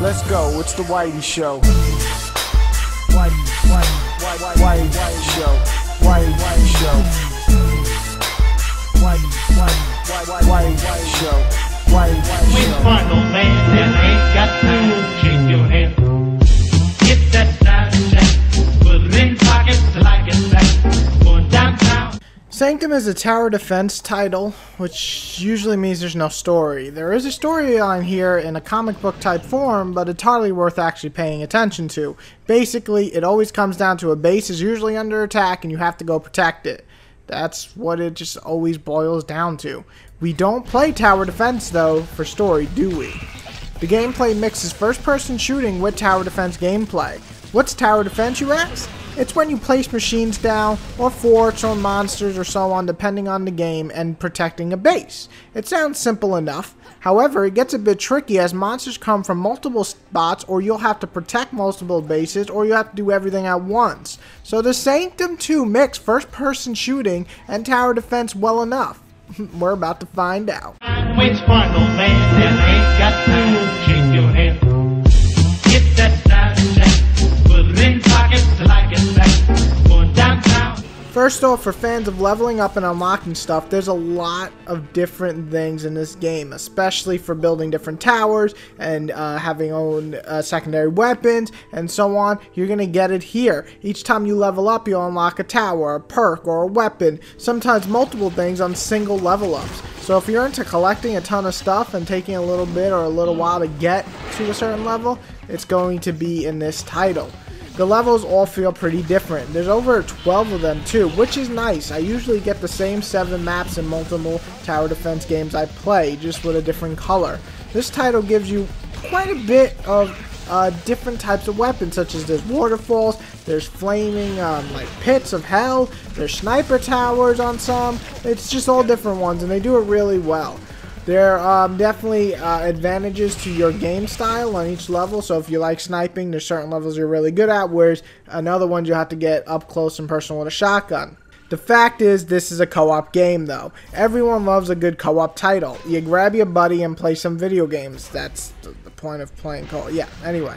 Let's go, it's the Whity Show. Whity Show. Whity Show. Whity Show. When find no man that ain't got time, shake your head. Get that side check, put it in pockets like it's back. Going downtown. Sanctum is a tower defense title, which usually means there's no story. There is a storyline here in a comic book type form, but it's hardly worth actually paying attention to. Basically, it always comes down to a base is usually under attack and you have to go protect it. That's what it just always boils down to. We don't play tower defense though for story, do we? The gameplay mixes first-person shooting with tower defense gameplay. What's tower defense, you ask? It's when you place machines down, or forts, or monsters, or so on, depending on the game, and protecting a base. It sounds simple enough. However, it gets a bit tricky as monsters come from multiple spots, or you'll have to protect multiple bases, or you have to do everything at once. So does Sanctum 2 mix first-person shooting and tower defense well enough? We're about to find out. Wait for no man that ain't got time, shake your head. Get that side check, put it in pockets like it's back. Going downtown. First off, for fans of leveling up and unlocking stuff, there's a lot of different things in this game, especially for building different towers and having own secondary weapons and so on. You're going to get it here. Each time you level up, you'll unlock a tower, a perk, or a weapon, sometimes multiple things on single level ups. So if you're into collecting a ton of stuff and taking a little bit or a little while to get to a certain level, it's going to be in this title. The levels all feel pretty different. There's over 12 of them too, which is nice. I usually get the same 7 maps in multiple tower defense games I play, just with a different color. This title gives you quite a bit of different types of weapons, such as there's waterfalls, there's flaming like pits of hell, there's sniper towers on some. It's just all different ones, and they do it really well. There are definitely advantages to your game style on each level, so if you like sniping, there's certain levels you're really good at, whereas another ones you have to get up close and personal with a shotgun. The fact is, this is a co-op game though. Everyone loves a good co-op title. You grab your buddy and play some video games. That's the point of playing co-op. Yeah, anyway.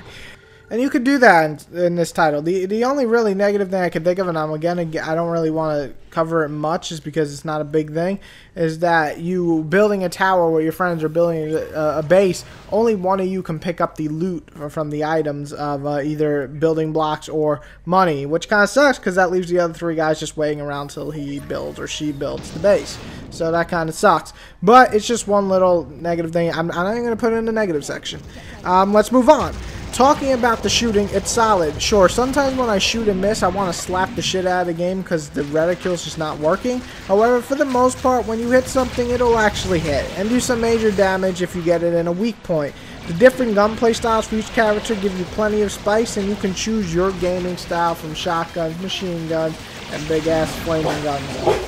And you could do that in this title. The only really negative thing I can think of, and I don't really want to cover it much just because it's not a big thing, is that you building a tower where your friends are building a base, only one of you can pick up the loot from the items of either building blocks or money, which kind of sucks because that leaves the other 3 guys just waiting around till he builds or she builds the base. So that kind of sucks. But it's just one little negative thing. I'm not even going to put it in the negative section. Let's move on. Talking about the shooting, it's solid. Sure, sometimes when I shoot and miss, I want to slap the shit out of the game because the reticule's just not working. However, for the most part, when you hit something, it'll actually hit and do some major damage if you get it in a weak point. The different gunplay styles for each character give you plenty of spice, and you can choose your gaming style from shotguns, machine guns, and big-ass flaming guns.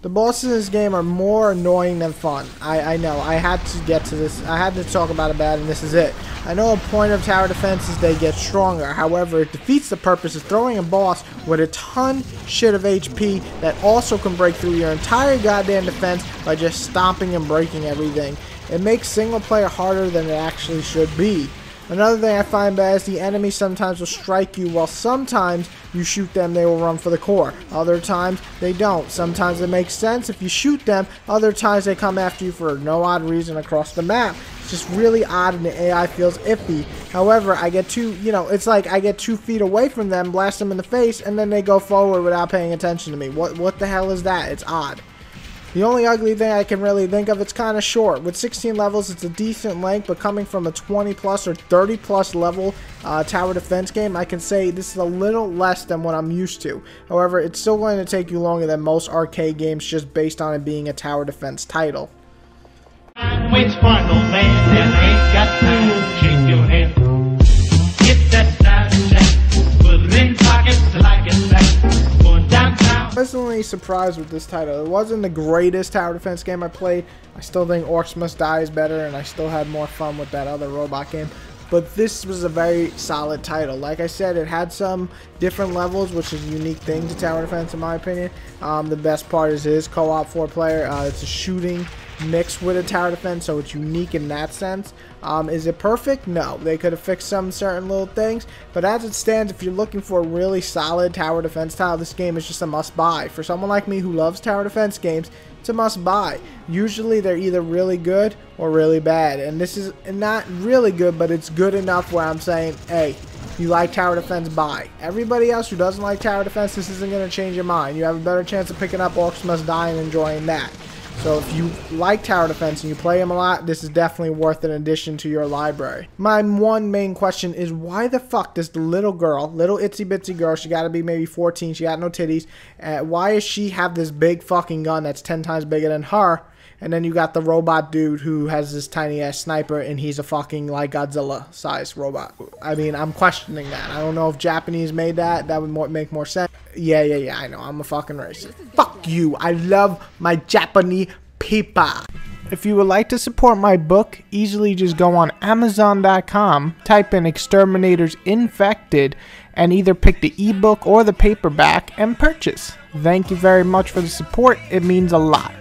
The bosses in this game are more annoying than fun. I know. I had to get to this. I had to talk about it bad, and this is it. I know a point of tower defense is they get stronger. However, it defeats the purpose of throwing a boss with a ton shit of HP that also can break through your entire goddamn defense by just stomping and breaking everything. It makes single player harder than it actually should be. Another thing I find bad is the enemies sometimes will strike you, while sometimes you shoot them, they will run for the core. Other times, they don't. Sometimes it makes sense if you shoot them, other times they come after you for no odd reason across the map. It's just really odd and the AI feels iffy. However, I get it's like I get 2 feet away from them, blast them in the face, and then they go forward without paying attention to me. What the hell is that? It's odd. The only ugly thing I can really think of, it's kind of short. With 16 levels, it's a decent length, but coming from a 20 plus or 30 plus level tower defense game, I can say this is a little less than what I'm used to. However, it's still going to take you longer than most arcade games just based on it being a tower defense title. Wait for no man that ain't got time, shake your head. Get that side check, put it in pockets like it's back. Going downtown. Pleasantly surprised with this title. It wasn't the greatest tower defense game I played. I still think Orcs Must Die is better, and I still had more fun with that other robot game. But this was a very solid title. Like I said, it had some different levels, which is a unique thing to tower defense in my opinion. The best part is it is co-op 4-player. It's a shooting mixed with a tower defense, so it's unique in that sense. Is it perfect? No. They could have fixed some certain little things, but as it stands, if you're looking for a really solid tower defense tile, this game is just a must-buy. For someone like me who loves tower defense games, it's a must-buy. Usually they're either really good or really bad, and this is not really good, but it's good enough where I'm saying, hey, you like tower defense, buy. Everybody else who doesn't like tower defense, this isn't going to change your mind. You have a better chance of picking up Orcs Must Die and enjoying that. So if you like tower defense and you play them a lot, this is definitely worth an addition to your library. My one main question is, why the fuck does the little girl, little itsy bitsy girl, she gotta be maybe 14, she got no titties, why does she have this big fucking gun that's 10 times bigger than her? And then you got the robot dude who has this tiny ass sniper, and he's a fucking like Godzilla sized robot. I mean, I'm questioning that. I don't know if Japanese made that. That would make more sense. Yeah, I know. I'm a fucking racist. Fuck you. I love my Japanese people. If you would like to support my book, easily just go on Amazon.com, type in Exterminators Infected, and either pick the ebook or the paperback and purchase. Thank you very much for the support. It means a lot.